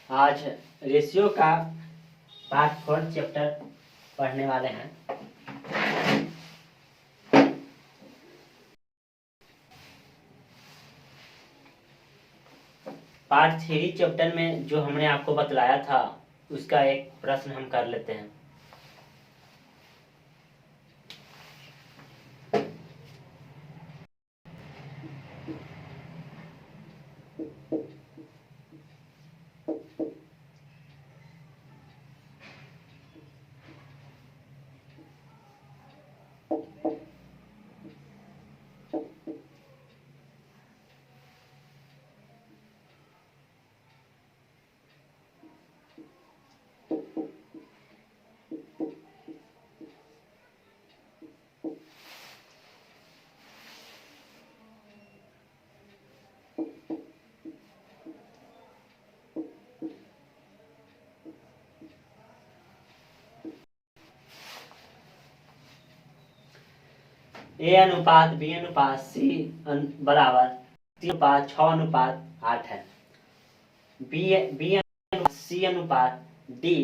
आज रेशियो का part 4 chapter पढ़ने वाले हैं। पार्ट 3 चैप्टर में जो हमने आपको बतलाया था उसका एक प्रश्न हम कर लेते हैं। ए अनुपात बी अनुपात सी बराबर 3:6:8 है। बी सी अनुपात डी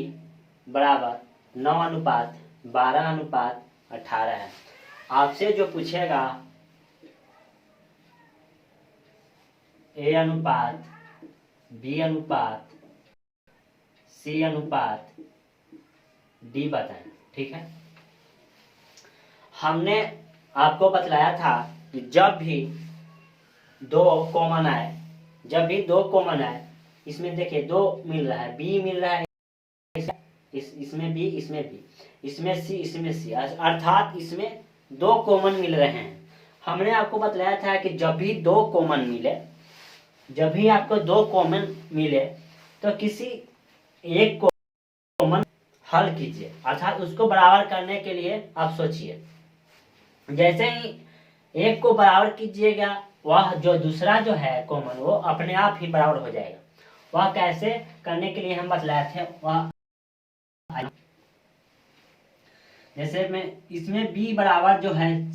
बराबर 9:12:18 है। आपसे जो पूछेगा ए अनुपात बी अनुपात सी अनुपात डी बताएं। ठीक है, हमने आपको बतलाया था कि जब भी दो कॉमन आए, इसमें देखिए दो मिल रहा है, बी मिल रहा है, इसमें बी, इसमें बी, इसमें सी, इसमें सी, अर्थात इसमें दो कॉमन मिल रहे हैं। हमने आपको बतलाया था कि जब भी आपको दो कॉमन मिले तो किसी एक कॉमन हल कीजिए, अर्थात उसको बराबर करने के लिए आप सोचिए। जैसे ही एक को बराबर कीजिएगा वह जो दूसरा जो है कॉमन वो अपने आप ही बराबर हो जाएगा। वह कैसे करने के लिए हम बतलाए थे, वह जैसे में इसमें b बराबर जो है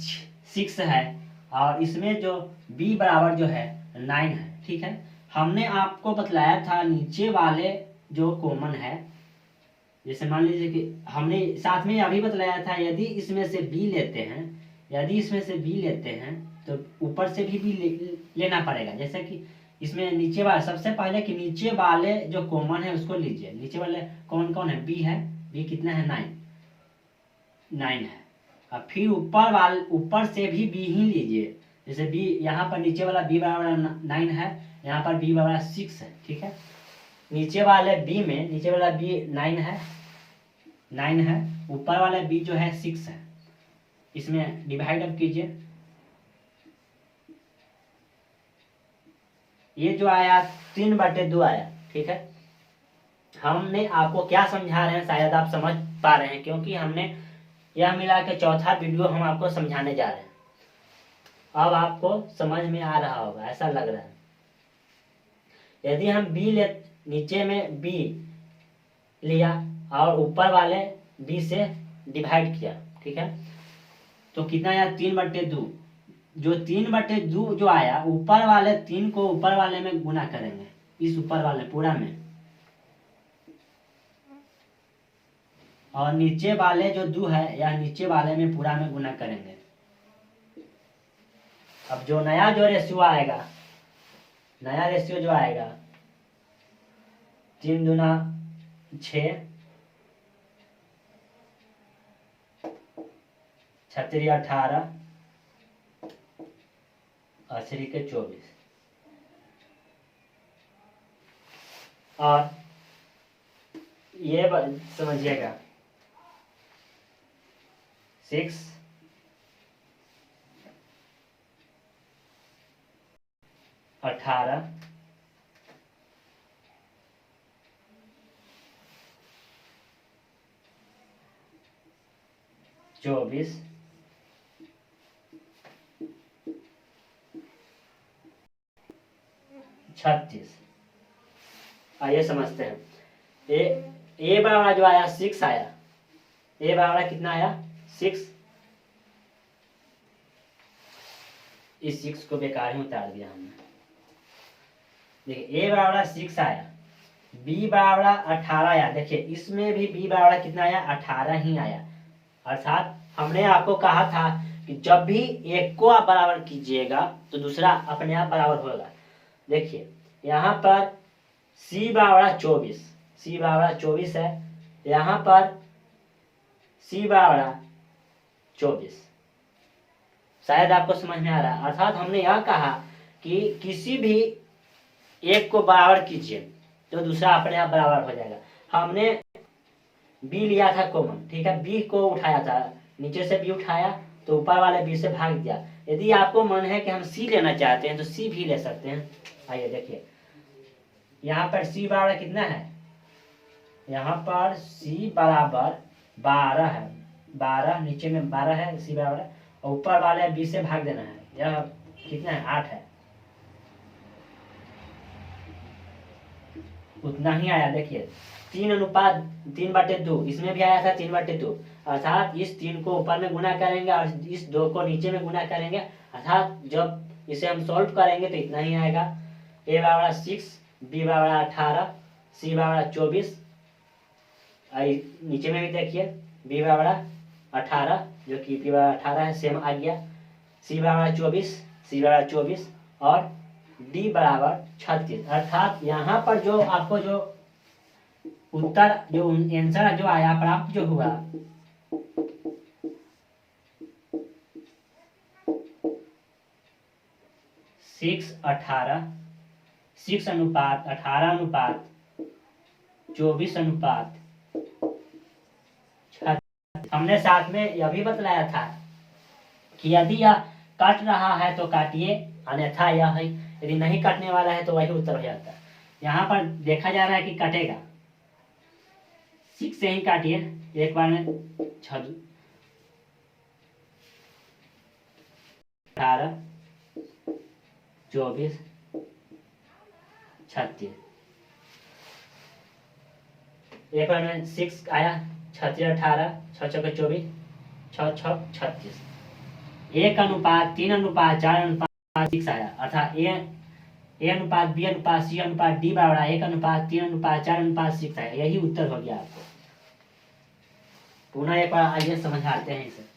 6 है और इसमें जो b बराबर जो है 9 है। ठीक है, हमने आपको बतलाया था नीचे वाले जो कॉमन है, जैसे मान लीजिए कि हमने साथ में अभी बतलाया था यदि इसमें से b लेते हैं तो ऊपर से भी लेना पड़ेगा। जैसे कि इसमें नीचे वाले, सबसे पहले कि नीचे वाले जो कॉमन है उसको लीजिए। नीचे वाले कौन कौन है, b है, b कितना है 9 है। अब फिर ऊपर से भी b ही लीजिए। जैसे b यहाँ पर नीचे वाला b बराबर 9 है, यहाँ पर b बराबर 6 है। ठीक है, नीचे वाला b 9 है, ऊपर वाला b जो है 6 है। इसमें डिवाइड अप कीजिए, ये जो आया 3/2 आया। ठीक है, हमने आपको क्या समझा रहे हैं शायद आप समझ पा रहे हैं, क्योंकि हमने यह मिला के चौथा वीडियो हम आपको समझाने जा रहे हैं। अब आपको समझ में आ रहा होगा, ऐसा लग रहा है। यदि हम नीचे में b लिया और ऊपर वाले b से डिवाइड किया, ठीक है, तो कितना आया 3/2। जो 3/2 जो आया, ऊपर वाले 3 को ऊपर वाले में गुना करेंगे, इस ऊपर वाले पूरा में, और नीचे वाले जो 2 है यह नीचे वाले में पूरा में गुना करेंगे। अब जो नया रेशियो जो आएगा 3 दूना 6, 6 18 और 3 के 24। और ये समझिएगा 6 18 24 36। आइए समझते हैं। ए बराबर जो आया 6 आया, ए बराबर कितना आया 6। इस 6 को बेकार ही उतार दिया हमने। देखिए ए बराबर 6 आया, बी बराबर 18 आया। देखिए इसमें भी बी बराबर कितना आया, 18 ही आया। अर्थात हमने आपको कहा था कि जब भी एक को आप बराबर कीजिएगा तो दूसरा अपने आप बराबर होगा। देखिए यहाँ पर सी बराबर 24, सी बराबर 24 है, यहाँ पर सी बराबर 24। शायद आपको समझ में आ रहा है। अर्थात हमने यह कहा कि किसी भी एक को बराबर कीजिए तो दूसरा अपने आप बराबर हो जाएगा। हमने बी लिया था कॉमन, ठीक है, बी को उठाया था, नीचे से बी उठाया तो ऊपर वाले बी से भाग दिया। यदि आपको मन है कि हम सी लेना चाहते हैं तो सी भी ले सकते हैं। आइए देखिए यहाँ पर सी बराबर कितना है, यहाँ पर सी बराबर 12 है, 12 नीचे में 12 है सी बराबर, और ऊपर वाले बी से भाग देना है। यह कितना है, 8 है, उतना ही आया। देखिए 3:3/2, इसमें भी आया था 3/2। अर्थात इस 3 को ऊपर में गुना करेंगे और इस 2 को नीचे में गुना करेंगे। अर्थात जब इसे हम सॉल्व करेंगे तो इतना ही आएगा। ए बराबर 6, बी बराबर 18, सी बराबर 24, नीचे में भी देखिए बी बराबर 18 जो कि बी बराबर 18 है, सेम आ गया। सी बराबर 24, सी बराबर 24 और डी बराबर 36। अर्थात यहाँ पर जो आपको जो उत्तर जो आंसर जो आया प्राप्त जो हुआ 6:18:24:36। हमने साथ में यह भी बतलाया था कि यदि यह काट रहा है तो काटिए, अन्यथा यह है, यदि नहीं काटने वाला है तो वही उत्तर हो जाता है। यहाँ पर देखा जा रहा है कि कटेगा, 6 से ही काटिए एक बार में। 18, 24, 36 एक बार में 6 आया, 36, 18, 6 24, 6 36, 1:3:4:6 आया। अर्थात A/B/C/D बराबर 1:3:4:6 है। यही उत्तर हो गया आपको। पुनः एक बार आइए समझाते हैं इसे।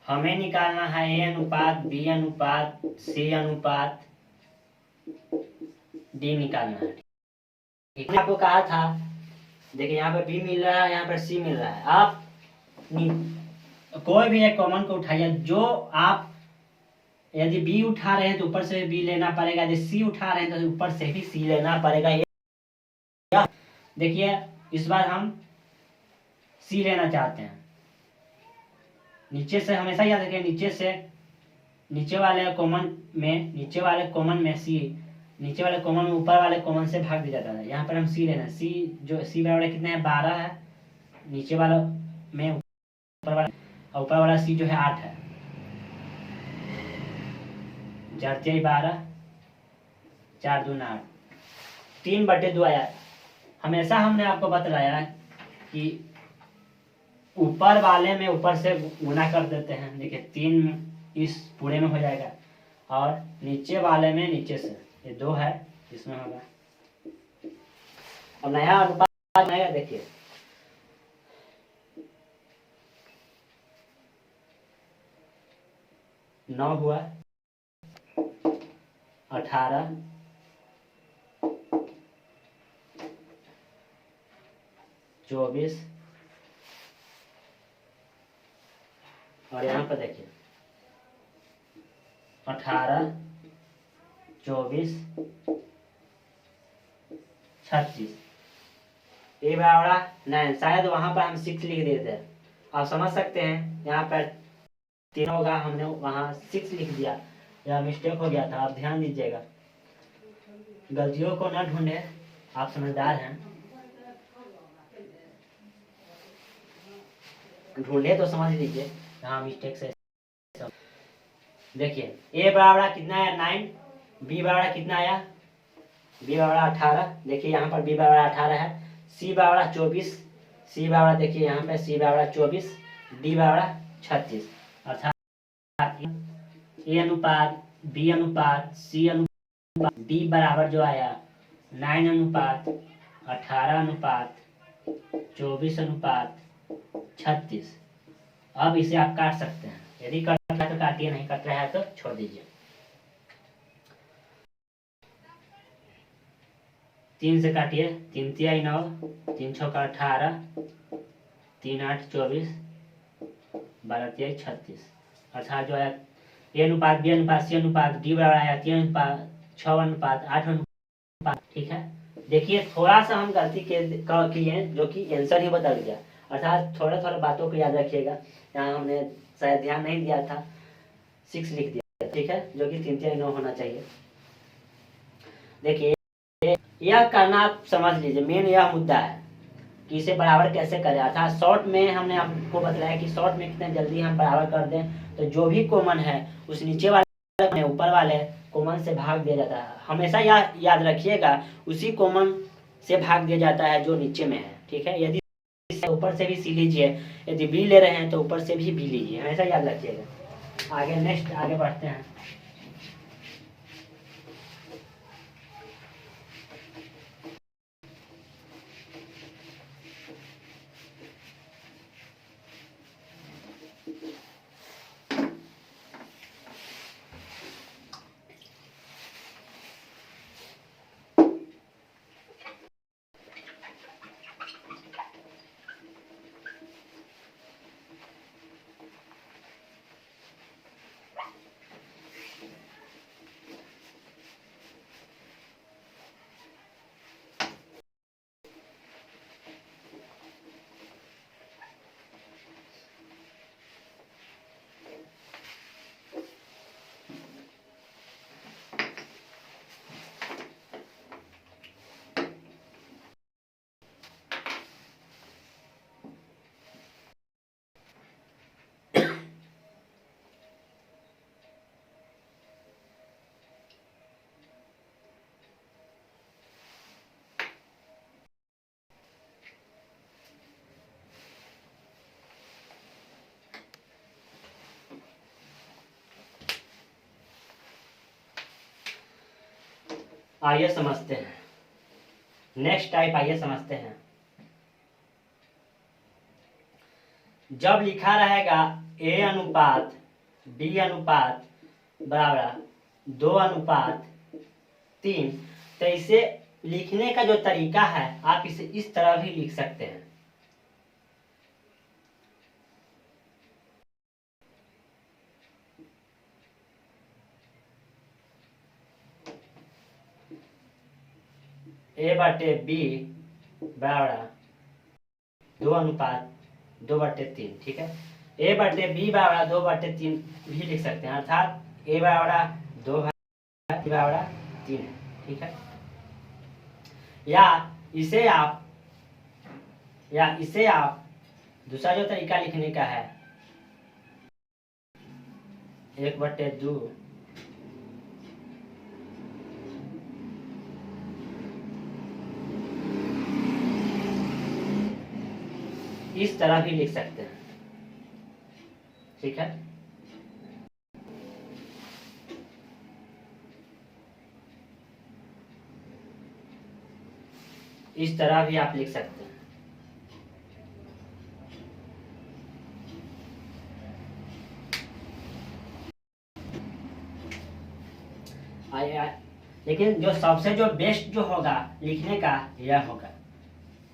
हमें निकालना है A/B/C/D निकालना है। ठीक है, आपको कहा था। देखिए यहाँ पे B मिल रहा है, यहाँ पर C मिल रहा है। आप कोई भी एक कॉमन को उठाइए। जो आप यदि B उठा रहे हैं तो ऊपर से B लेना पड़ेगा, यदि C उठा रहे हैं तो ऊपर से भी C लेना पड़ेगा। देखिए इस बार हम C लेना चाहते हैं। नीचे से हमेशा याद रखिए, नीचे वाले कॉमन में C, नीचे वाले कॉमन में ऊपर वाले कॉमन से भाग दिया जाता है। यहाँ पर हम C लेना है। C बराबर कितने है, 12 है। नीचे वाला में ऊपर वाला C जो है 8 है। 4 × 12, 4 × 2 = 8, 3/2 आया। हमेशा हमने आपको बतलाया है कि ऊपर वाले में ऊपर से गुना कर देते हैं। देखिए 3 इस पूरे में हो जाएगा और नीचे वाले में नीचे से, ये 2 है इसमें होगा। अब नया अनुपात बनाएगा, देखिए 9 हुआ, 18, 24 और यहाँ पर देखिए 18, 24, 36। ये बराबर 9, शायद वहां पर हम 6 लिख देते हैं। आप समझ सकते हैं यहाँ पर 3 होगा, हमने वहां 6 लिख दिया, यह मिस्टेक हो गया था। आप ध्यान दीजिएगा, गलतियों को न ढूंढे, आप समझदार हैं, ढूंढे तो समझ लीजिए यहाँ मिस्टेक से। देखिए ए बराबर कितना आया 9, बी बराबर कितना आया, बी बराबर 18। देखिए यहाँ पर बी बराबर 18 है, सी बराबर 24, सी बराबर देखिए यहाँ पे सी बराबर 24, डी बराबर 36। अर्थात ए अनुपात बी अनुपात सी अनुपात डी बराबर जो आया 9 अनुपात 18 अनुपात 24 अनुपात 36। अब इसे आप काट सकते हैं, यदि कट रहा है तो काटिए, नहीं कट रहा है तो छोड़ दीजिए। 3 से काटिए, 3 तिहाई 9, 3 छक्का 18, 3 8 24, 12 तिहाई 36। अर्थात जो है ए अनुपात बी अनुपात सी अनुपात डी बराबर आया 3 अनुपात 6 अनुपात 8 अनुपात। ठीक है, देखिए थोड़ा सा हम गलती किए जो कि आंसर ही बदल गया। अर्थात थोड़ा थोड़ा बातों को याद रखिएगा, यहाँ हमने शायद ध्यान नहीं दिया था, 6 लिख दिया। ठीक है, जो कि 3 तिहाई 9 होना चाहिए। देखिए यह करना आप समझ लीजिए, मेन यह मुद्दा है कि इसे बराबर कैसे करें। अर्थात शॉर्ट में हमने आपको बताया कि शॉर्ट में कितने जल्दी हम बराबर कर दें, तो जो भी कॉमन है उस नीचे वाले ऊपर वाले कॉमन से भाग दिया जाता है। हमेशा याद रखिएगा, उसी कॉमन से भाग दिया जाता है जो नीचे में है। ठीक है, यदि ऊपर से भी सी लीजिए, यदि बी ले रहे हैं तो ऊपर से भी बी लीजिए, हमेशा याद रखिएगा। आगे नेक्स्ट आगे बढ़ते हैं। आइए समझते हैं नेक्स्ट टाइप, आइए समझते हैं। जब लिखा रहेगा ए अनुपात बी अनुपात बराबर 2 अनुपात 3, तो इसे लिखने का जो तरीका है आप इसे इस तरह भी लिख सकते हैं। ए बटे बी बराबर 2 अनुपात 2/3। ठीक है, ए बटे बी बराबर 2/3 भी लिख सकते हैं। अर्थात ए बराबर 2 बराबर 3 है। ठीक है, या इसे आप दूसरा जो तरीका लिखने का है 1/2 1/3 इस तरह भी लिख सकते हैं, ठीक है। इस तरह भी आप लिख सकते हैं। लेकिन जो सबसे जो बेस्ट जो होगा लिखने का यह होगा।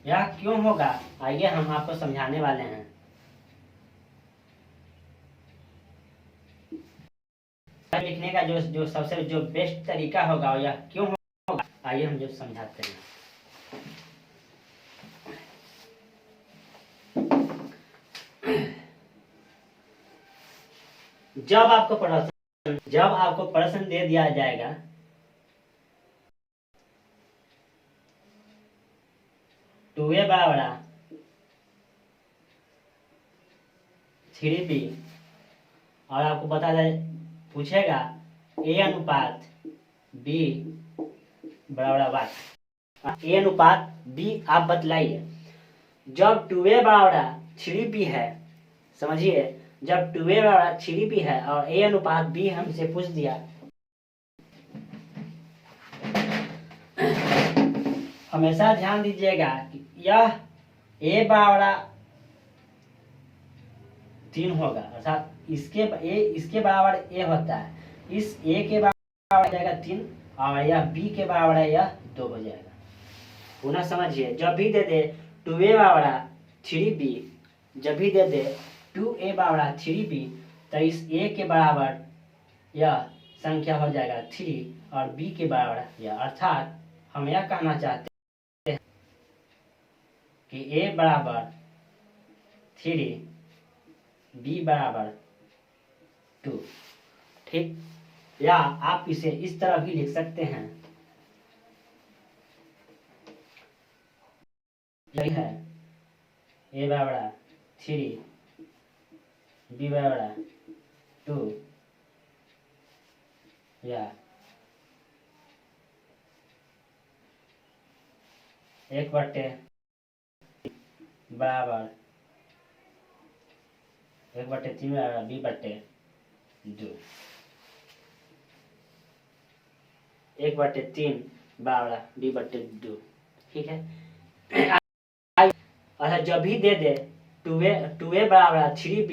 यह क्यों होगा, आइए हम आपको समझाने वाले हैं। लिखने का जो जो सबसे जो बेस्ट तरीका होगा यह क्यों होगा, आइए हम जो समझाते हैं। जब आपको प्रश्न दे दिया जाएगा, टू ए बराबर 3b और आपको बता दे पूछेगा ए अनुपात बी बराबर वाट। ए अनुपात बी आप बतलाइए। जब 2a बराबर 3b है, समझिए, जब 2a बराबर 3b है और ए अनुपात बी हमसे पूछ दिया, हमेशा ध्यान दीजिएगा कि यह ए बराबर 3 होगा, अर्थात इसके बराबर ए होता है, इस ए के बराबर हो जाएगा 3 और यह बी के बराबर है यह 2 हो जाएगा। पुनः समझिए, जब भी दे दे 2a बराबर 3b, जब भी दे दे 2a बराबर 3b, तो इस a के बराबर यह संख्या हो जाएगा 3 और b के बराबर यह, अर्थात हम यह कहना चाहते हैं कि a बराबर 3 b बराबर 2, ठीक। या आप इसे इस तरह भी लिख सकते हैं, यही है a बराबर 3 b बराबर 2 या 1/3 बराबर 1/3 बराबर b/2, 1/3 बराबर b/2, ठीक है। अच्छा, जब भी दे दे 2a बराबर 3b,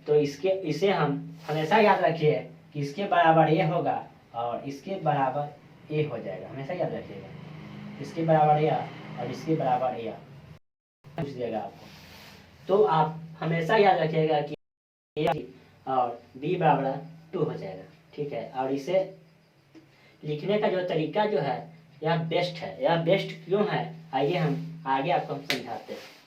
तो इसे हम हमेशा याद रखिए कि इसके बराबर a होगा और इसके बराबर a हो जाएगा, हमेशा याद रखिएगा, इसके बराबर a और इसके बराबर a पूछ देगा आपको, तो आप हमेशा याद रखिएगा कि a और b बराबर 2 हो जाएगा, ठीक है। और इसे लिखने का जो तरीका जो है यह बेस्ट है। यह बेस्ट क्यों है, आइए हम आगे आपको समझाते हैं।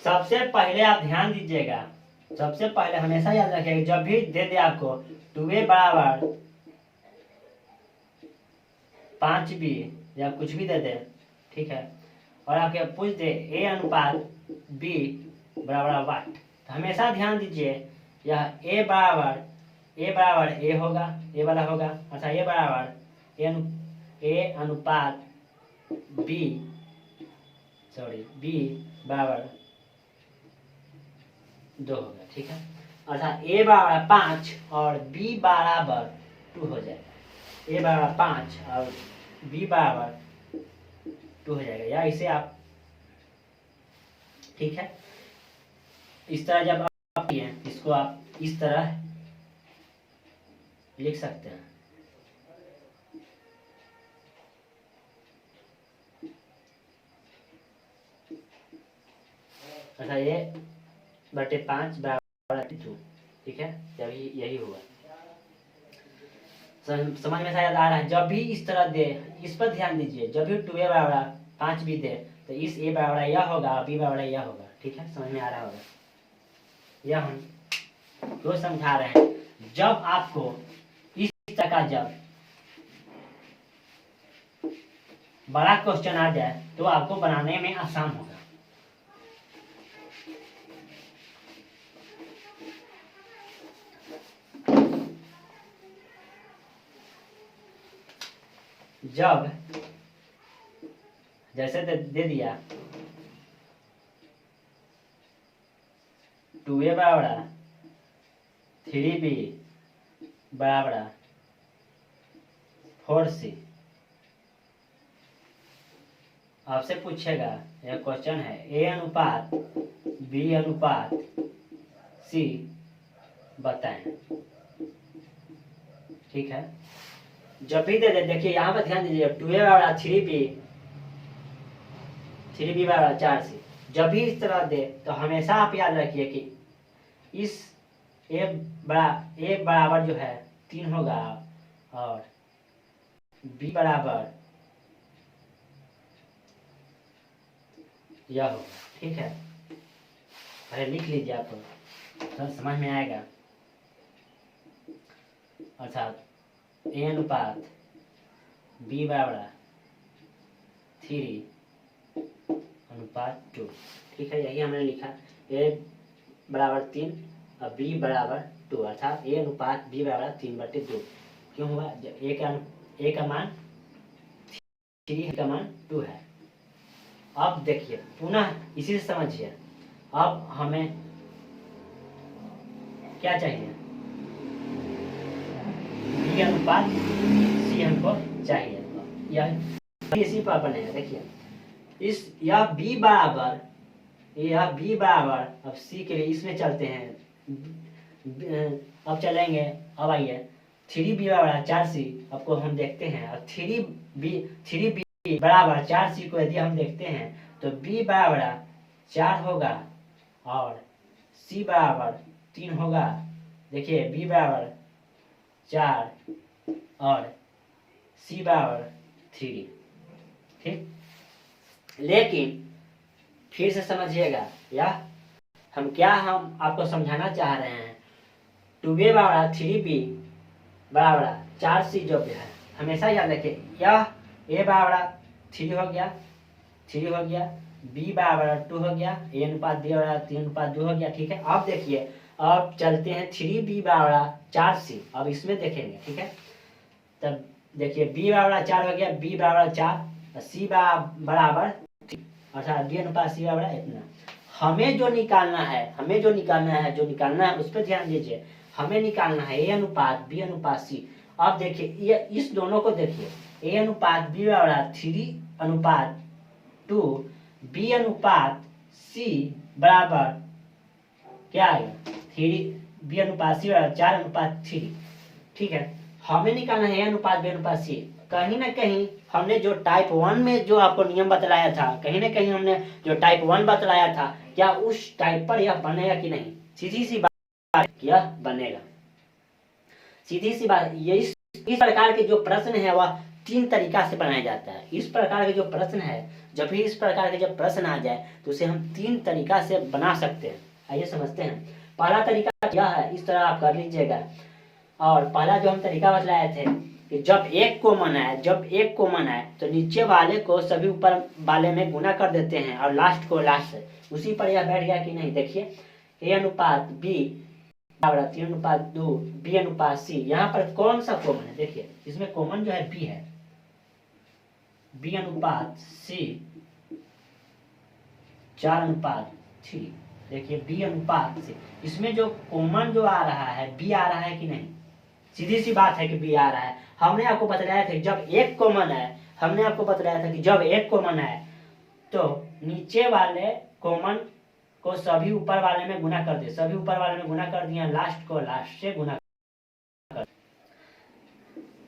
सबसे पहले आप ध्यान दीजिएगा, सबसे पहले हमेशा याद रखिएगा, जब भी दे दे आपको 2a बराबर 5b या कुछ भी दे दे, ठीक है, और आपके पूछ दे a अनुपात b बराबर वाट, तो हमेशा ध्यान दीजिए यह a बराबर a होगा, a वाला होगा, अच्छा a बराबर a अनुपात b बराबर 2 होगा, ठीक है। अर्थात a बराबर 5 और b बराबर 2 हो जाएगा, a बराबर 5 और b बराबर 2 हो जाएगा, या इसे आप, ठीक है, इस तरह जब आप इसको आप इस तरह लिख सकते हैं। अच्छा, ये 5 बराबर 2, ठीक है, जब यही हुआ। समझ में शायद आ रहा है। जब भी इस तरह दे, इस पर ध्यान दीजिए, जब भी 2a बराबर 5 भी दे तो इस a बराबर यह होगा, b बराबर यह होगा। ठीक है, समझ में आ रहा होगा। यह हम क्यों समझा रहे हैं, जब आपको इस तरह का जब बड़ा क्वेश्चन आ जाए तो आपको बनाने में आसान होगा। जब जैसे दे दिया 2a बराबर 3b बराबर 4c, आपसे पूछेगा, यह क्वेश्चन है, a अनुपात b अनुपात c बताएं। ठीक है, जब भी दे दे, देखिए यहाँ पर ध्यान दीजिए, 2a बराबर 3b बराबर 4c, जब भी इस तरह दे तो हमेशा आप याद रखिए कि इस a बराबर जो है 3 होगा और b बराबर यह होगा। ठीक है, पहले लिख लीजिए, आपको समझ में आएगा। अर्थात a अनुपात b बराबर 3 अनुपात 2। ठीक है, यही हमने लिखा, a बराबर 3 और b बराबर 2, अर्थात a अनुपात b बराबर 3/2। क्यों हुआ, a का मान 3 का मान 2 है। अब देखिए पुनः इसी से समझिए, अब हमें क्या चाहिए, b अनुपात c हमको चाहिए। यह इसी पर बनेगा। देखिए यह b बराबर अब c के लिए इसमें चलते हैं, अब चलेंगे, अब आइए 3b बराबर 4c आपको हम देखते हैं, और 3b बराबर 4c को यदि हम देखते हैं तो b बराबर 4 होगा और c बराबर 3 होगा। देखिए b बराबर 4 और c बराबर 3। ठीक, लेकिन फिर से समझिएगा, यह हम आपको समझाना चाह रहे हैं, 2a बराबर 3b बराबर 4c जो है, हमेशा याद रखिए, यह a बराबर 3 हो गया, b बराबर 2 हो गया, a अनुपात b बराबर 3/2 हो गया। ठीक है, अब देखिए, अब चलते हैं 3b बराबर 4c, अब इसमें देखेंगे। ठीक है, तब देखिए b बराबर 4 हो गया, b बराबर 4, c बराबर, अर्थात b अनुपात c बराबर इतना। हमें जो निकालना है उस पर ध्यान दीजिए, हमें निकालना है a अनुपात b अनुपात c। अब देखिए ये इस दोनों को देखिए, a अनुपात b बराबर 3/2, b अनुपात c बराबर क्या आएगा, 3, b अनुपात c बराबर 4/3। ठीक है, हमें निकालना है a अनुपात b अनुपात c। कहीं ना कहीं हमने जो टाइप 1 में जो आपको नियम बतलाया था, क्या उस टाइप पर यह बनेगा कि नहीं, सीधी सी बात, यह बनेगा। सीधी सी बात, ये इस प्रकार के जो प्रश्न है वह 3 तरीका से बनाया जाता है। इस प्रकार के जो प्रश्न है, जब भी इस प्रकार के जब प्रश्न आ जाए तो उसे हम 3 तरीका से बना सकते हैं। आइए समझते हैं। पहला तरीका यह है, इस तरह आप कर लीजिएगा। और पहला जो हम तरीका बतलाए थे कि जब एक कॉमन है तो नीचे वाले को सभी ऊपर वाले में गुना कर देते हैं और लास्ट को लास्ट से, उसी पर यह बैठ गया कि नहीं। देखिए a अनुपात b बराबर 3/2, b अनुपात c, यहाँ पर कौन सा कॉमन है, देखिए इसमें कॉमन जो है b है, b अनुपात c 4/3। देखिए b अनुपात c, इसमें जो कॉमन जो आ रहा है b आ रहा है कि नहीं, सीधी सी बात है कि b आ रहा है। हमने आपको बतलाया था जब एक कॉमन है तो नीचे वाले कॉमन को सभी ऊपर वाले में गुना कर दिया, लास्ट को लास्ट से गुना कर।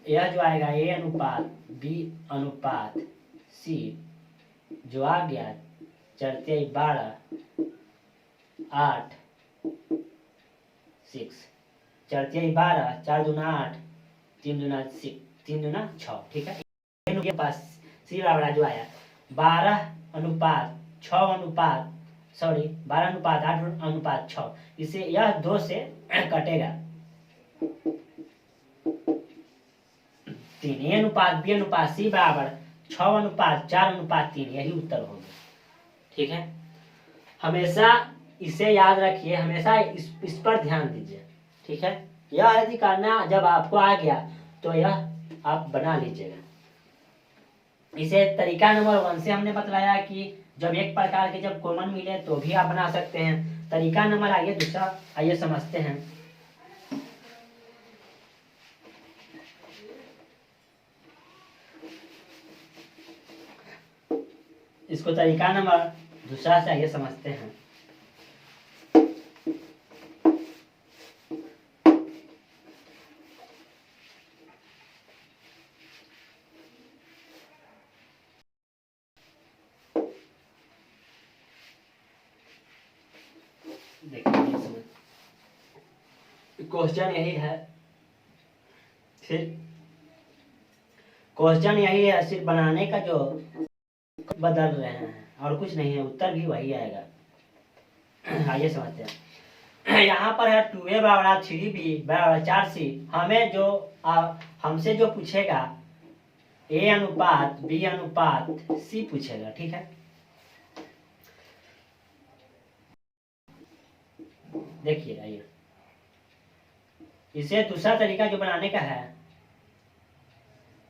यह जो आएगा a अनुपात b अनुपात c जो आ गया 4×12 8 6, 4×12 4×2 8 3 दूना 6, ठीक है। के पास सी बराबर जो आया 12:6, इसे यह 2 से कटेगा 3, A/B/C बराबर 6:4:3, यही उत्तर होगा, ठीक है। हमेशा इसे याद रखिए, हमेशा इस पर ध्यान दीजिए, ठीक है। यह यदि करना जब आपको आ गया तो यह आप बना लीजिएगा। इसे तरीका नंबर 1 से हमने बतलाया कि जब एक प्रकार के जब कॉमन मिले तो भी आप बना सकते हैं। तरीका नंबर आइए दूसरा, आइए समझते हैं। इसको तरीका नंबर दूसरा से आइए समझते हैं। क्वेश्चन यही है, सिर्फ बनाने का जो बदल रहे हैं और कुछ नहीं है, उत्तर भी वही आएगा। आइए समझते हैं। यहाँ पर है 2A बराबर 3B बराबर 4C। हमसे जो पूछेगा A/B/C पूछेगा, ठीक है। देखिए आइए, इसे दूसरा तरीका जो बनाने का है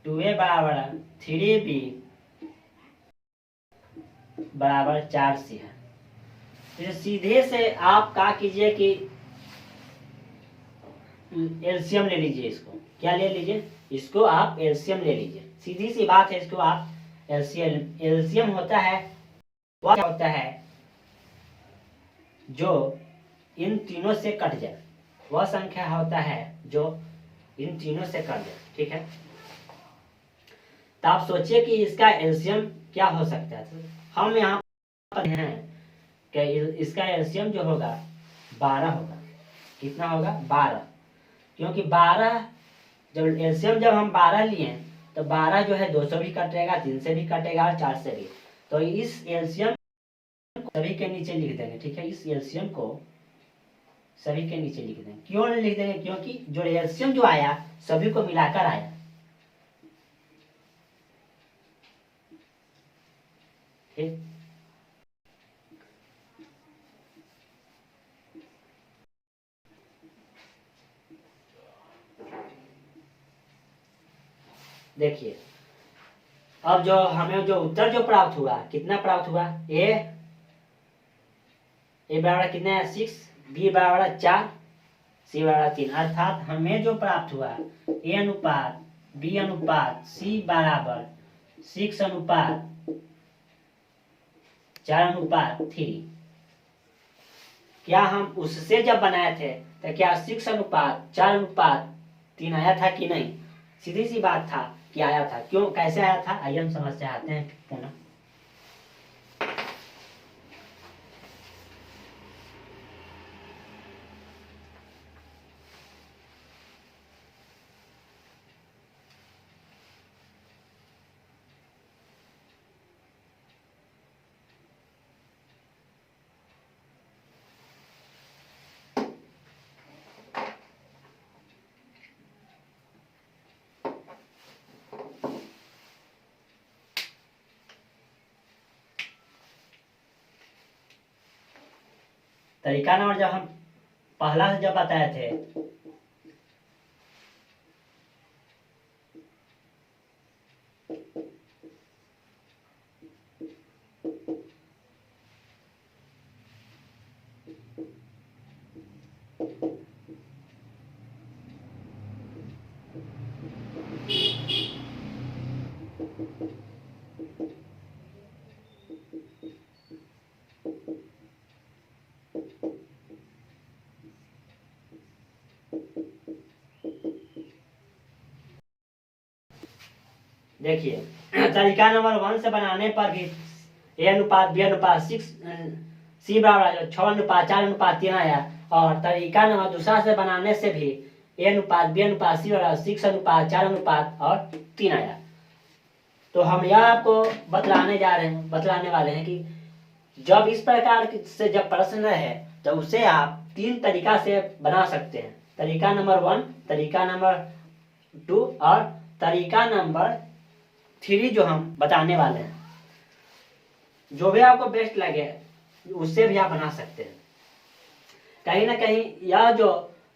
2A बराबर 3B बराबर 4C है। तो सीधे से आप क्या कीजिए कि एलसीएम ले लीजिए। इसको क्या ले लीजिए, इसको आप एलसीएम ले लीजिए, सीधी सी बात है। इसको आप एलसीएम होता है, वह होता है जो इन तीनों से कट जाए, वह संख्या होता है जो इन तीनों से कट जाए, ठीक है। तो आप सोचिए कि इसका एलसीएम क्या हो सकता है। हम यहाँ पर हैं कि इसका एलसीएम जो होगा 12 होगा। कितना होगा? 12, क्योंकि 12 जब एलसीएम जब हम 12 लिए तो 12 जो है 2 से भी कटेगा, 3 से भी कटेगा और 4 से भी। तो इस एलसीएम सभी के नीचे लिख देंगे, ठीक है। इस एलसीएम को सभी के नीचे लिख देंगे। क्यों नहीं लिख देंगे? क्योंकि जो एलसीएम जो आया सभी को मिलाकर आया, ठीक। देखिए अब जो हमें जो उत्तर जो प्राप्त हुआ, कितना प्राप्त हुआ? ए बराबर कितना है? 6, बी बराबर 4, सी बराबर 3। अर्थात हमें जो प्राप्त हुआ A/B/C बराबर 6:4:3। क्या हम उससे जब बनाए थे तो क्या 6:4:3 आया था कि नहीं? सीधी सी बात था कि आया था। क्यों, कैसे आया था? आइए हम समझते आते हैं पुनः। तरीका नंबर जब हम पहला जब बताए थे देखिए तरीका नंबर 1 से बनाने पर भी A/B/6 C बराबर 6:4:3 आया। और तरीका नंबर दूसरा से बनाने से भी ए अनुपात बी अनुपात सी बराबर 6 अनुपात 4 अनुपात और 3 आया। तो हम यह आपको बतलाने वाले हैं कि जब इस प्रकार से जब प्रश्न है तो उसे आप 3 तरीका से बना सकते हैं। तरीका नंबर 1, तरीका नंबर 2 और तरीका नंबर 3 जो हम बताने वाले हैं। जो भी आपको बेस्ट लगे उससे भी आप बना सकते हैं। कहीं ना कहीं यह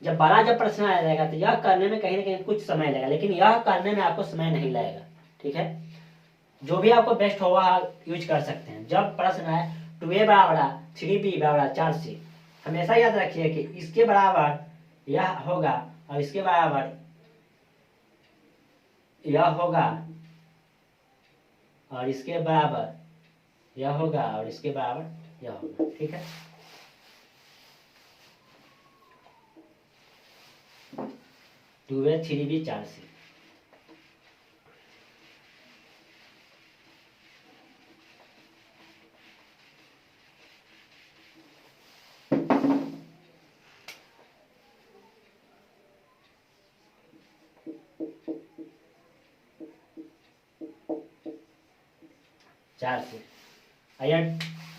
जब बड़ा जब प्रश्न आ जाएगा तो यह करने में कहीं ना कहीं कुछ समय लगेगा, लेकिन यह करने में आपको समय नहीं लगेगा। ठीक है, जो भी आपको बेस्ट हो वह यूज कर सकते हैं। जब प्रश्न है 2a बराबर 3b बराबर 4c, हमेशा याद रखिए कि इसके बराबर यह होगा और इसके बराबर यह होगा और इसके बराबर यह होगा और इसके बराबर यह होगा। ठीक है, 2a 3b 4c।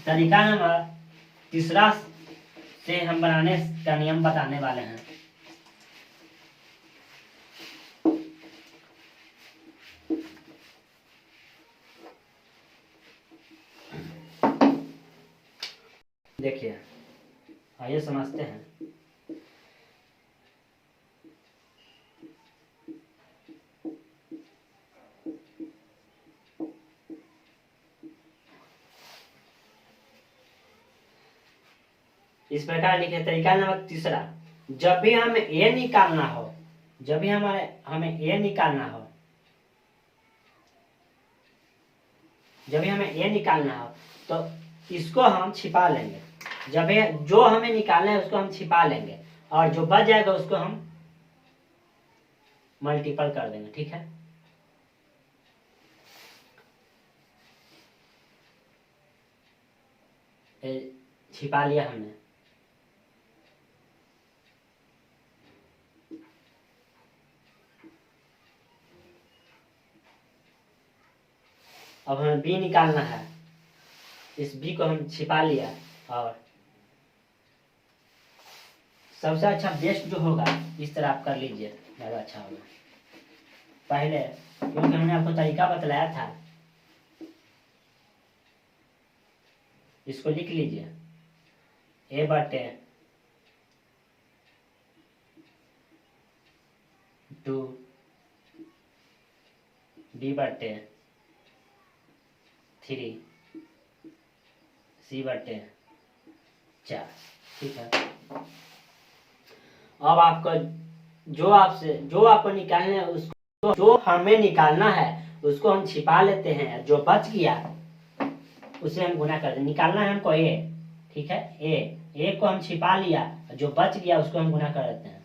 तरीका नंबर 3 से हम बनाने का नियम बताने वाले हैं। देखिए, आइए समझते हैं। इस प्रकार लिखे तरीका नंबर 3, जब भी हमें ए निकालना हो, जब भी हमें ए निकालना हो, जब भी हमें ए निकालना हो तो इसको हम छिपा लेंगे। जब जो हमें निकालना है उसको हम छिपा लेंगे और जो बच जाएगा उसको हम मल्टीपल कर देंगे। ठीक है, छिपा लिया हमने। अब हमें बी निकालना है, इस बी को हम छिपा लिया और सबसे अच्छा बेस्ट जो होगा इस तरह आप कर लीजिए, ज़्यादा अच्छा होगा। पहले क्योंकि हमने आपको तरीका बतलाया था, इसको लिख लीजिए ए बटे 2 बी बटे 3 सी बटे 4। ठीक है, अब आपको जो आपको निकालना है उसको, जो हमें निकालना है उसको हम छिपा लेते हैं। जो बच गया उसे हम गुना कर दें। निकालना है हमको ए, ठीक है, ए को हम छिपा लिया, जो बच गया उसको हम गुना कर देते हैं।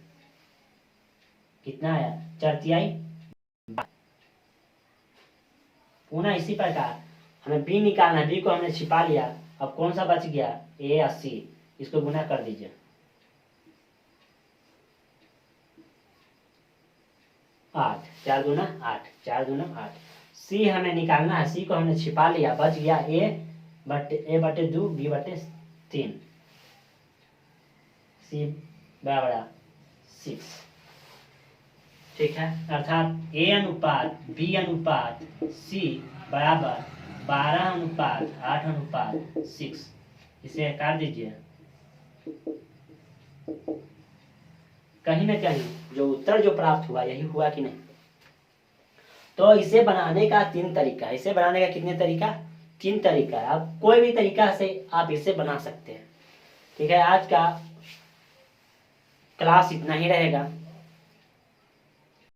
कितना आया? 4 पुनः इसी प्रकार हमें बी निकालना है, बी को हमने छिपा लिया। अब कौन सा बच गया? ए और सी, इसको गुना कर दीजिए। 8, 4 दूना 8, 4 दूना 8। सी हमें निकालना है, सी को हमने छिपा लिया, बच गया ए बटे 2 बी बटे 3, सी बराबर 6। ठीक है, अर्थात ए अनुपात बी अनुपात सी बराबर 12 अनुपात 8 अनुपात 6। इसे काट दीजिए। कहीं ना कहीं जो उत्तर जो प्राप्त हुआ यही हुआ कि नहीं? तो इसे बनाने का 3 तरीका है। इसे बनाने का कितने तरीका? 3 तरीका है। आप कोई भी तरीका से आप इसे बना सकते हैं। ठीक है, आज का क्लास इतना ही रहेगा।